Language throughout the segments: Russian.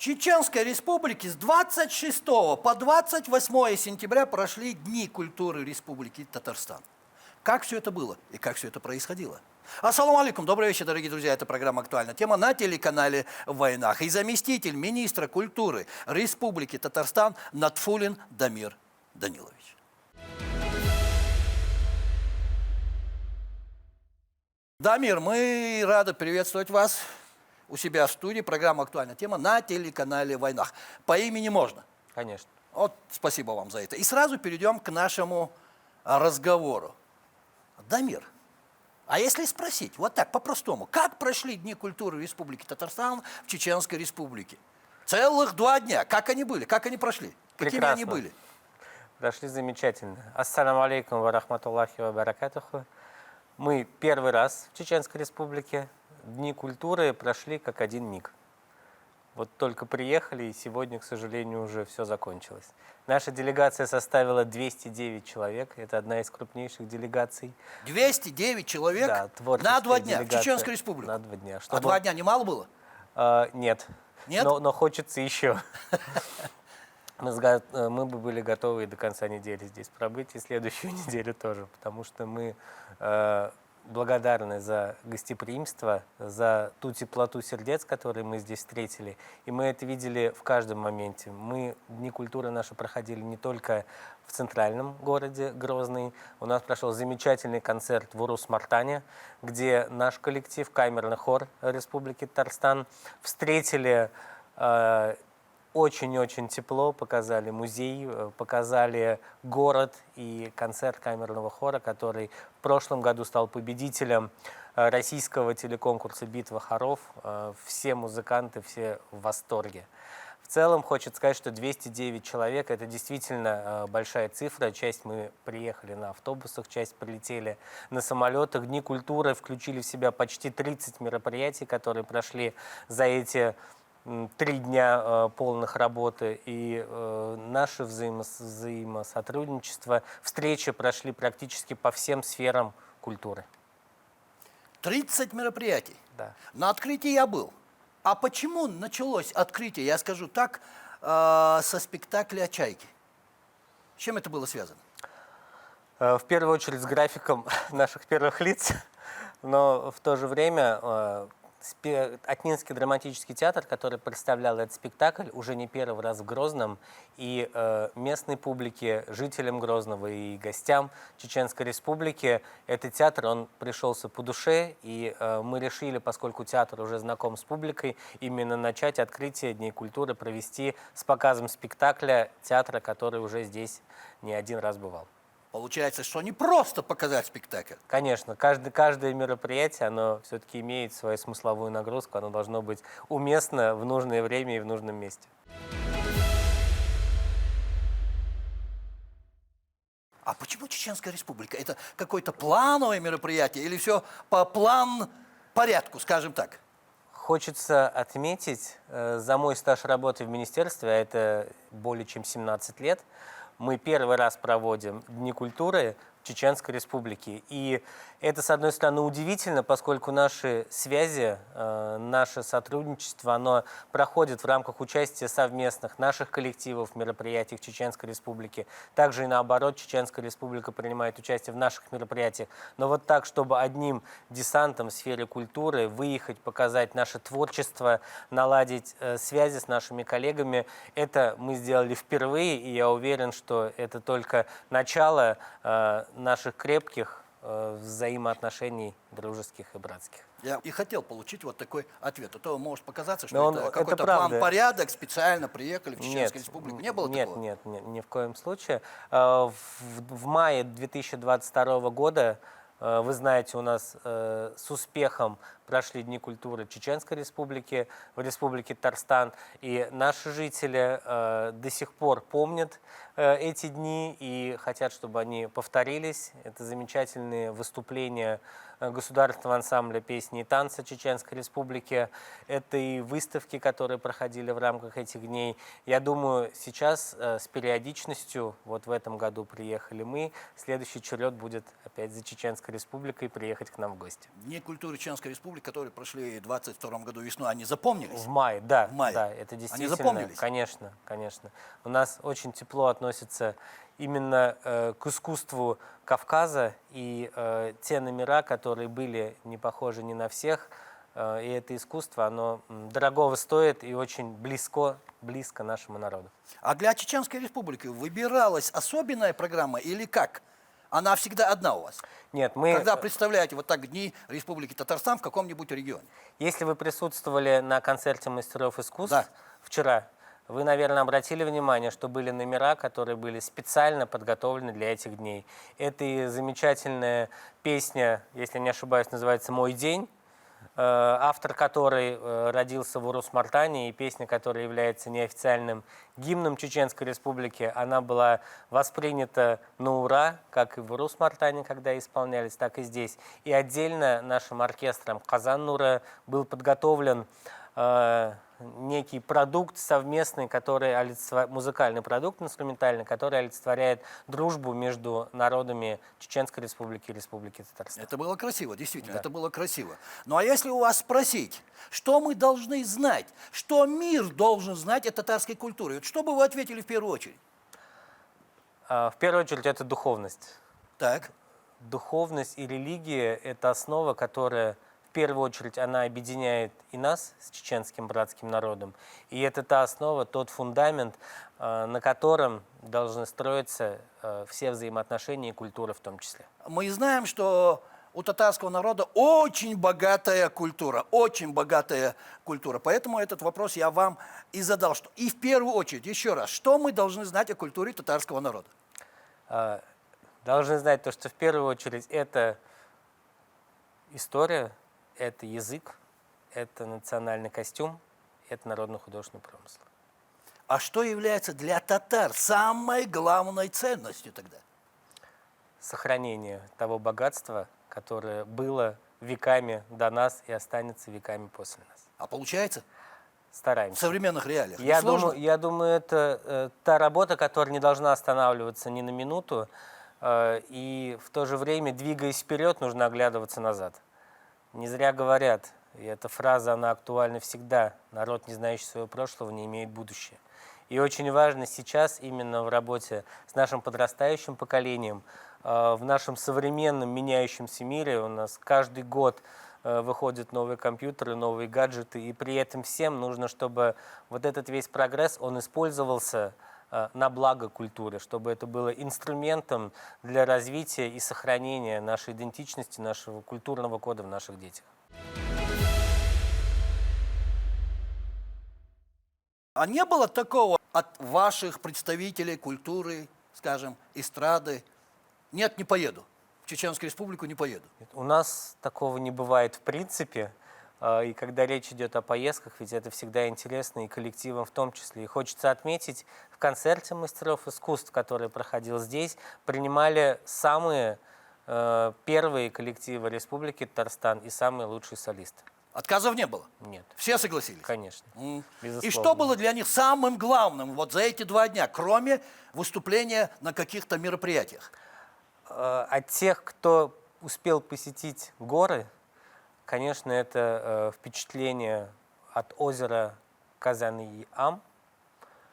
Чеченской Республике с 26 по 28 сентября прошли Дни культуры Республики Татарстан. Как все это было и как все это происходило? Ассаламу алейкум, добрый вечер, дорогие друзья. Это программа «Актуальная тема» на телеканале «Войнах». И заместитель министра культуры Республики Татарстан Натфулин Дамир Данилович. Дамир, мы рады приветствовать вас у себя в студии. Программа «Актуальная тема» на телеканале «Войнах». По имени можно? Конечно. Вот спасибо вам за это. И сразу перейдем к нашему разговору. Дамир, а если спросить, вот так, по-простому, как прошли Дни культуры Республики Татарстан в Чеченской Республике? Целых 2 дня. Как они были? Как они прошли? Какими Прекрасно. они были? Прошли замечательно. Ассаламу алейкум ва рахматуллахи ва баракатуху. Мы первый раз в Чеченской Республике. Дни культуры прошли как один миг. Вот только приехали, и сегодня, к сожалению, уже все закончилось. Наша делегация составила 209 человек. Это одна из крупнейших делегаций. 209 человек Да, на 2 дня в делегация. Чеченскую Республику? На 2 дня. А 2 дня немало было? Нет. Нет? Но хочется еще. Мы бы были готовы и до конца недели здесь пробыть, и следующую неделю тоже, потому что мы благодарны за гостеприимство, за ту теплоту сердец, которые мы здесь встретили. И мы это видели в каждом моменте. Дни культуры наши проходили не только в центральном городе Грозный. У нас прошел замечательный концерт в Урус-Мартане, где наш коллектив, камерный хор Республики Татарстан, встретили очень-очень тепло, показали музей, показали город и концерт камерного хора, который в прошлом году стал победителем российского телеконкурса «Битва хоров». Все музыканты, все в восторге. В целом, хочется сказать, что 209 человек – это действительно большая цифра. Часть мы приехали на автобусах, часть прилетели на самолетах. Дни культуры включили в себя почти 30 мероприятий, которые прошли за эти 3 дня полных работы, и наше взаимосотрудничество, встречи прошли практически по всем сферам культуры. 30 мероприятий. Да. На открытии я был. А почему началось открытие, я скажу так, со спектакля «Чайки»? С чем это было связано? В первую очередь с графиком наших первых лиц, но в то же время Атнинский драматический театр, который представлял этот спектакль, уже не первый раз в Грозном, и местной публике, жителям Грозного и гостям Чеченской Республики этот театр, он пришелся по душе, и мы решили, поскольку театр уже знаком с публикой, именно начать открытие Дней культуры провести с показом спектакля театра, который уже здесь не один раз бывал. Получается, что не просто показать спектакль. Конечно, каждое мероприятие, оно все-таки имеет свою смысловую нагрузку, оно должно быть уместно в нужное время и в нужном месте. А почему Чеченская Республика? Это какое-то плановое мероприятие или все по порядку, скажем так? Хочется отметить, за мой стаж работы в министерстве, а это более чем 17 лет, мы первый раз проводим Дни культуры в Чеченской Республике. И это, с одной стороны, удивительно, поскольку наши связи, наше сотрудничество, оно проходит в рамках участия совместных наших коллективов в мероприятиях Чеченской Республики. Также и наоборот, Чеченская Республика принимает участие в наших мероприятиях. Но вот так, чтобы одним десантом в сфере культуры выехать, показать наше творчество, наладить связи с нашими коллегами, это мы сделали впервые, и я уверен, что это только начало наших крепких взаимоотношений дружеских и братских. Я и хотел получить вот такой ответ. А то может показаться, Но что это какой-то план-порядок, специально приехали в Чеченскую Республику. Не было такого? Нет, ни в коем случае. В мае 2022 года, вы знаете, у нас с успехом прошли Дни культуры Чеченской Республики, в Республике Татарстан. И наши жители до сих пор помнят эти дни и хотят, чтобы они повторились. Это замечательные выступления государственного ансамбля песни и танца Чеченской Республики. Это и выставки, которые проходили в рамках этих дней. Я думаю, сейчас с периодичностью, вот в этом году приехали мы, следующий черед будет опять за Чеченской Республикой приехать к нам в гости. Дни культуры Чеченской Республики, которые прошли в 22 году весной, они запомнились? В мае, да. В мае. Да, это действительно. Они запомнились? Конечно, конечно. У нас очень тепло относятся именно к искусству Кавказа, и те номера, которые были не похожи ни на всех, и это искусство, оно дорогого стоит и очень близко нашему народу. А для Чеченской Республики выбиралась особенная программа или как? Она всегда одна у вас? Нет, мы... Когда представляете вот так Дни Республики Татарстан в каком-нибудь регионе? Если вы присутствовали на концерте мастеров искусств Да. вчера, вы, наверное, обратили внимание, что были номера, которые были специально подготовлены для этих дней. Это и замечательная песня, если не ошибаюсь, называется «Мой день», автор которой родился в Урус-Мартане, и песня, которая является неофициальным гимном Чеченской Республики, она была воспринята на ура, как и в Урус-Мартане, когда исполнялись, так и здесь. И отдельно нашим оркестром «Казан-Нура» был подготовлен некий продукт совместный, музыкальный продукт инструментальный, который олицетворяет дружбу между народами Чеченской Республики и Республики Татарстан. Это было красиво, действительно, Да. это было красиво. Ну а если у вас спросить, что мы должны знать, что мир должен знать о татарской культуре, вот что бы вы ответили в первую очередь? В первую очередь это духовность. Так, Духовность и религия – это основа, которая в первую очередь она объединяет и нас с чеченским братским народом. И это та основа, тот фундамент, на котором должны строиться все взаимоотношения и культура в том числе. мы знаем, что у татарского народа очень богатая культура, Поэтому этот вопрос я вам и задал. И в первую очередь, еще раз, что мы должны знать о культуре татарского народа? Должны знать то, что в первую очередь это история, это язык, это национальный костюм, это народно-художественный промысел. А что является для татар самой главной ценностью тогда? Сохранение того богатства, которое было веками до нас и останется веками после нас. А получается? В Стараемся. современных реалиях. Я Сложно? думаю, это та работа, которая не должна останавливаться ни на минуту, и в то же время, двигаясь вперед, нужно оглядываться назад. Не зря говорят, и эта фраза, она актуальна всегда: народ, не знающий своего прошлого, не имеет будущего. И очень важно сейчас именно в работе с нашим подрастающим поколением, в нашем современном меняющемся мире, у нас каждый год выходят новые компьютеры, новые гаджеты, и при этом всем нужно, чтобы вот этот весь прогресс, он использовался на благо культуры, чтобы это было инструментом для развития и сохранения нашей идентичности, нашего культурного кода в наших детях. А не было такого от ваших представителей культуры, скажем, эстрады? Нет, не поеду. В Чеченскую Республику не поеду. У нас такого не бывает в принципе. И когда речь идет о поездках, ведь это всегда интересно и коллективам в том числе. И хочется отметить, в концерте мастеров искусств, который проходил здесь, принимали самые первые коллективы Республики Татарстан и самые лучшие солисты. Отказов не было? Нет. Все согласились? Конечно. И Безусловно. что было для них самым главным вот за эти 2 дня, кроме выступления на каких-то мероприятиях? От тех, кто успел посетить горы, конечно, это впечатление от озера Казан-и-Ам.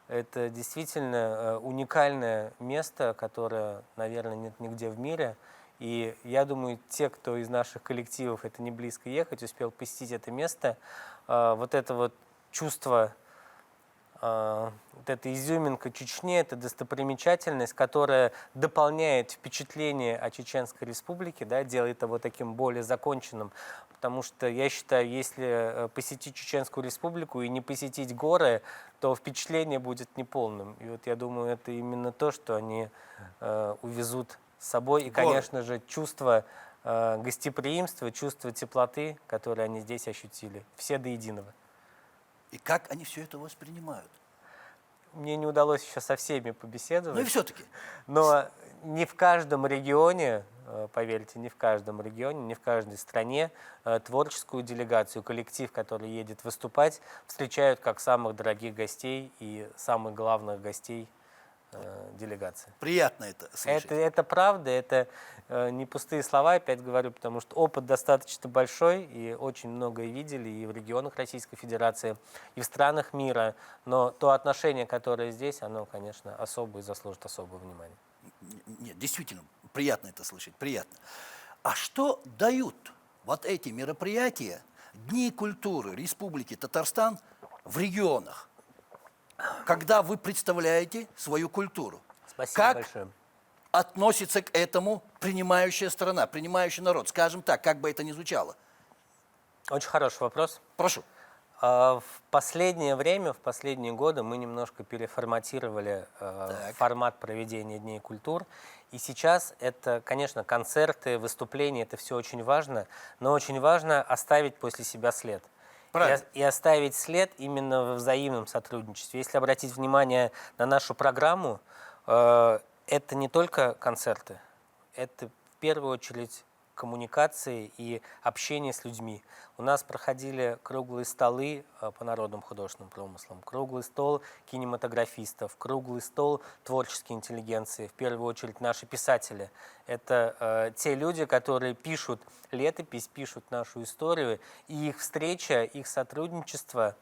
Это действительно уникальное место, которое, наверное, нет нигде в мире. И я думаю, те, кто из наших коллективов, это не близко ехать, успел посетить это место, вот это вот чувство, вот эта изюминка Чечни, это достопримечательность, которая дополняет впечатление о Чеченской Республике, да, делает его таким более законченным. Потому что я считаю, если посетить Чеченскую Республику и не посетить горы, то впечатление будет неполным. И вот я думаю, это именно то, что они увезут с собой. И, конечно же, чувство гостеприимства, чувство теплоты, которое они здесь ощутили. Все до единого. И как они все это воспринимают? мне не удалось еще со всеми побеседовать. Ну и все-таки. Но не в каждом регионе, поверьте, не в каждом регионе, не в каждой стране творческую делегацию, коллектив, который едет выступать, встречают как самых дорогих гостей и самых главных гостей делегации. Приятно это слышать. Это правда, это не пустые слова, опять говорю, потому что опыт достаточно большой, и очень многое видели и в регионах Российской Федерации, и в странах мира, но то отношение, которое здесь, оно, конечно, особое и заслужит особого внимания. Нет, действительно, приятно это слышать, приятно. А что дают вот эти мероприятия, Дни культуры Республики Татарстан в регионах, когда вы представляете свою культуру? Спасибо Как большое. относится к этому принимающая страна, принимающий народ? Скажем так, как бы это ни звучало. Очень хороший вопрос. Прошу. В последнее время, в последние годы мы немножко переформатировали формат проведения Дней культур. И сейчас это, конечно, концерты, выступления, это все очень важно, но очень важно оставить после себя след. Правильно. И оставить след именно в взаимном сотрудничестве. Если обратить внимание на нашу программу, это не только концерты, это в первую очередь коммуникации и общение с людьми. У нас проходили круглые столы по народным художественным промыслам, круглый стол кинематографистов, круглый стол творческой интеллигенции, в первую очередь наши писатели. Это те люди, которые пишут летопись, пишут нашу историю, и их встреча, их сотрудничество,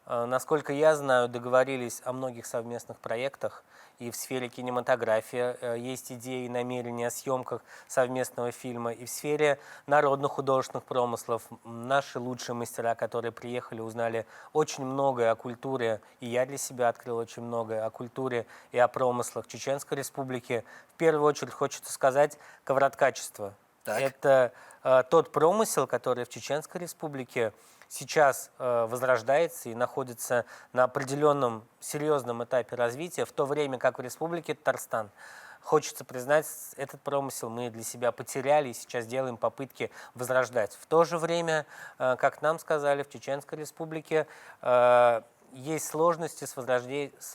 насколько я знаю, договорились о многих совместных проектах. И в сфере кинематографии есть идеи и намерения о съемках совместного фильма. И в сфере народных художественных промыслов наши лучшие мастера, которые приехали, узнали очень многое о культуре. И я для себя открыл очень многое о культуре и о промыслах Чеченской Республики. В первую очередь хочется сказать ковроткачество. Так. Это тот промысел, который в Чеченской Республике сейчас возрождается и находится на определенном серьезном этапе развития, в то время как в Республике Татарстан, хочется признать, этот промысел мы для себя потеряли и сейчас делаем попытки возрождать. В то же время, как нам сказали, в Чеченской Республике есть сложности с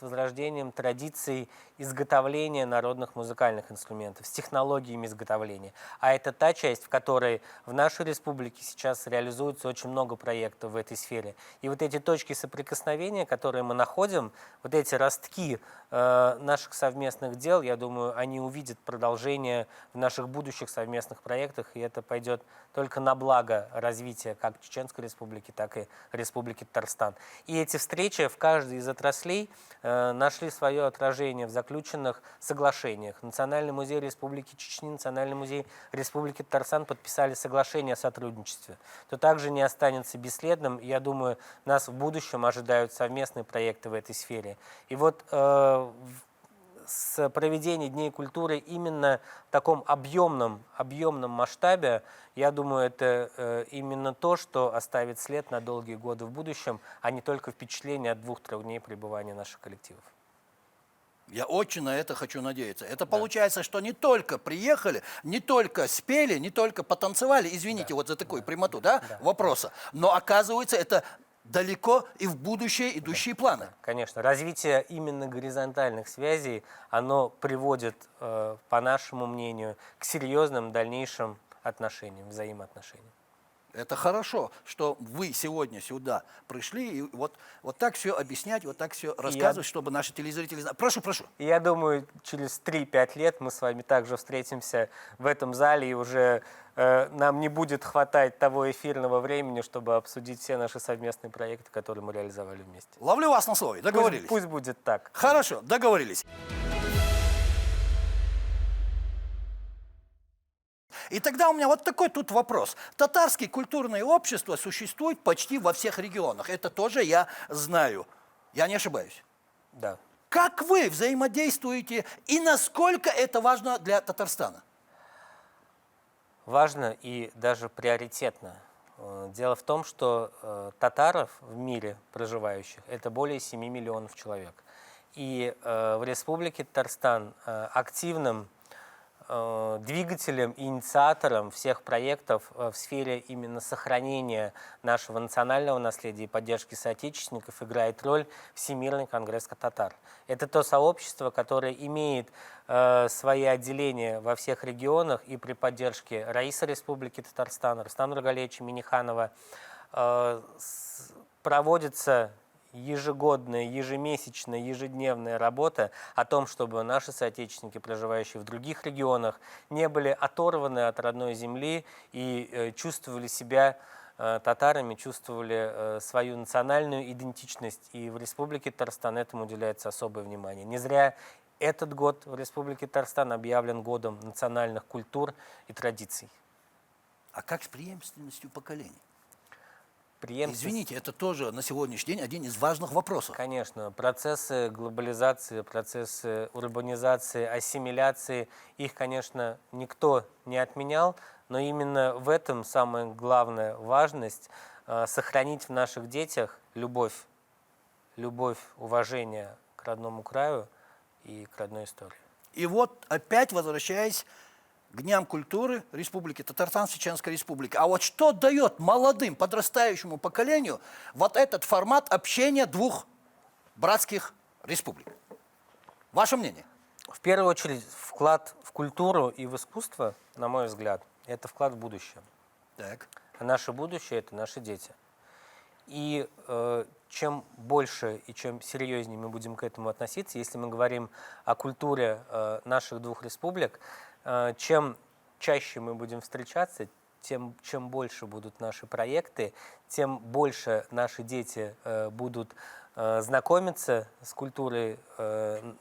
возрождением традиций изготовления народных музыкальных инструментов, с технологиями изготовления. А это та часть, в которой в нашей республике сейчас реализуется очень много проектов в этой сфере. И вот эти точки соприкосновения, которые мы находим, вот эти ростки наших совместных дел, я думаю, они увидят продолжение в наших будущих совместных проектах, и это пойдет только на благо развития как Чеченской Республики, так и Республики Татарстан. И эти встречи в каждой из отраслей нашли свое отражение в заключенных соглашениях. Национальный музей Республики Чечня, Национальный музей Республики Татарстан подписали соглашение о сотрудничестве. То также не останется бесследным. Я думаю, нас в будущем ожидают совместные проекты в этой сфере. И вот с проведения Дней культуры именно в таком объемном масштабе, я думаю, это именно то, что оставит след на долгие годы в будущем, а не только впечатление от 2-3 дней пребывания наших коллективов. Я очень на это хочу надеяться. Это получается, что не только приехали, не только спели, не только потанцевали, извините вот за такую прямоту вопроса, но оказывается, это далеко и в будущее идущие планы. Конечно, развитие именно горизонтальных связей, оно приводит, по нашему мнению, к серьезным дальнейшим отношениям, взаимоотношениям. Это хорошо, что вы сегодня сюда пришли и вот так все объяснять, вот так все рассказывать, чтобы наши телезрители знали. Прошу. И я думаю, через 3-5 лет мы с вами также встретимся в этом зале, и уже нам не будет хватать того эфирного времени, чтобы обсудить все наши совместные проекты, которые мы реализовали вместе. Ловлю вас на слове, договорились. Пусть будет так. Хорошо, договорились. И тогда у меня вот такой тут вопрос. Татарские культурные общества существуют почти во всех регионах. Это тоже я знаю. Я не ошибаюсь. Да. Как вы взаимодействуете и насколько это важно для Татарстана? Важно и даже приоритетно. Дело в том, что татаров в мире проживающих это более 7 миллионов человек. И в Республике Татарстан активным двигателем и инициатором всех проектов в сфере именно сохранения нашего национального наследия и поддержки соотечественников играет роль Всемирный конгресс татар. Это то сообщество, которое имеет свои отделения во всех регионах, и при поддержке Раиса Республики Татарстан, Рустама Нургалиевича Минниханова проводится ежегодная, ежемесячная, ежедневная работа о том, чтобы наши соотечественники, проживающие в других регионах, не были оторваны от родной земли и чувствовали себя татарами, чувствовали свою национальную идентичность. И в Республике Татарстан этому уделяется особое внимание. Не зря этот год в Республике Татарстан объявлен годом национальных культур и традиций. А как с преемственностью поколений? Преемственность. Извините, это тоже на сегодняшний день один из важных вопросов. Конечно, процессы глобализации, процессы урбанизации, ассимиляции, их, конечно, никто не отменял, но именно в этом самая главная важность сохранить в наших детях любовь, уважение к родному краю и к родной истории. И вот опять возвращаясь к Дням культуры Республики Татарстан, Чеченской Республики. А вот что дает молодым, подрастающему поколению вот этот формат общения двух братских республик? Ваше мнение? В первую очередь, вклад в культуру и в искусство, на мой взгляд, это вклад в будущее. Так. А наше будущее – это наши дети. И чем больше и чем серьезнее мы будем к этому относиться, если мы говорим о культуре наших двух республик, чем чаще мы будем встречаться, чем больше будут наши проекты, тем больше наши дети будут знакомиться с культурой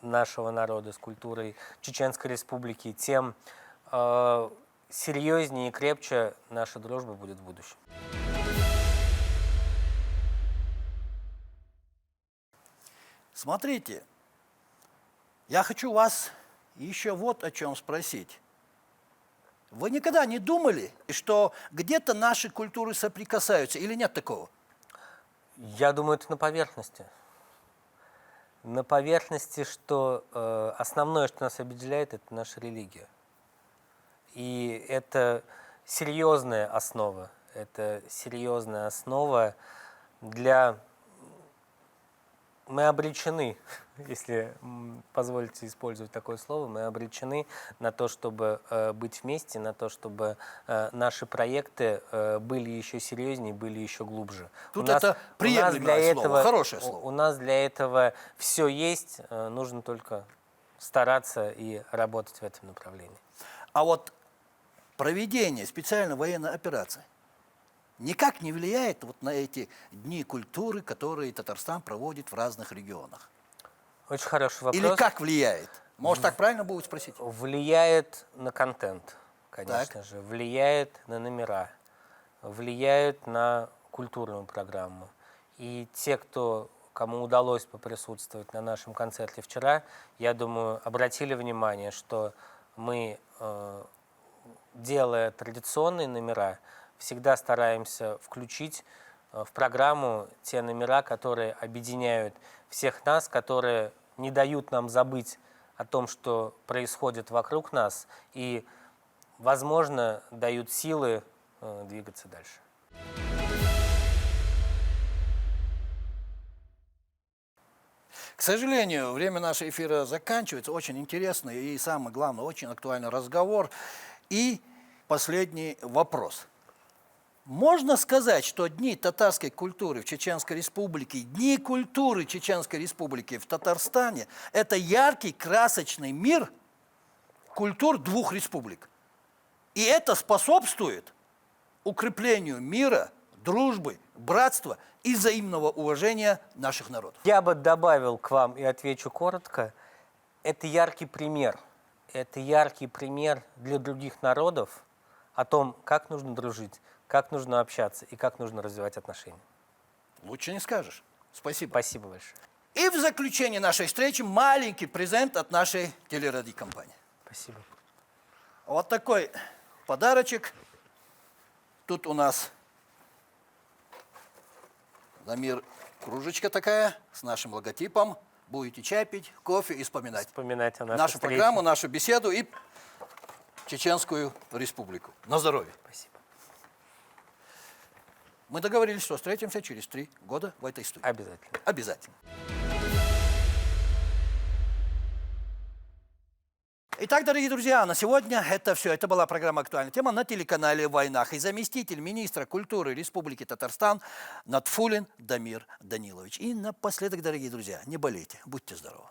нашего народа, с культурой Чеченской Республики, тем серьезнее и крепче наша дружба будет в будущем. Смотрите, я хочу вас еще вот о чем спросить. Вы никогда не думали, что где-то наши культуры соприкасаются, или нет такого? Я думаю, это на поверхности. На поверхности, что основное, что нас объединяет, это наша религия. И это серьезная основа. Это серьезная основа для... Мы обречены, если позволите использовать такое слово, мы обречены на то, чтобы быть вместе, на то, чтобы наши проекты были еще серьезнее, были еще глубже. Тут это приемлемое слово, хорошее слово. У нас для этого все есть, нужно только стараться и работать в этом направлении. А вот проведение специальной военной операции никак не влияет вот на эти дни культуры, которые Татарстан проводит в разных регионах? Очень хороший вопрос. Или как влияет? Может, так правильно будет спросить? Влияет на контент, конечно Так. же. Влияет на номера. Влияет на культурную программу. И те, кому удалось поприсутствовать на нашем концерте вчера, я думаю, обратили внимание, что мы, делая традиционные номера, всегда стараемся включить в программу те номера, которые объединяют всех нас, которые не дают нам забыть о том, что происходит вокруг нас, и, возможно, дают силы двигаться дальше. К сожалению, время нашего эфира заканчивается. Очень интересный и, самое главное, очень актуальный разговор. И последний вопрос. Можно сказать, что Дни татарской культуры в Чеченской Республике, Дни культуры Чеченской Республики в Татарстане – это яркий, красочный мир культур двух республик. И это способствует укреплению мира, дружбы, братства и взаимного уважения наших народов. Я бы добавил к вам и отвечу коротко. Это яркий пример. Это яркий пример для других народов о том, как нужно дружить, как нужно общаться и как нужно развивать отношения. Лучше не скажешь. Спасибо. Спасибо большое. И в заключение нашей встречи маленький презент от нашей телерадиокомпании. Спасибо. Вот такой подарочек. Тут у нас Дамир кружечка такая с нашим логотипом. Будете чай пить, кофе и вспоминать. Вспоминать о нашей Нашу встрече. программу, нашу беседу и Чеченскую Республику. На здоровье. Спасибо. Мы договорились, что встретимся через 3 года в этой студии. Обязательно. Обязательно. Итак, дорогие друзья, на сегодня это все. Это была программа «Актуальная тема» на телеканале «Войнах». И заместитель министра культуры Республики Татарстан Натфулин Дамир Данилович. И напоследок, дорогие друзья, не болейте, будьте здоровы.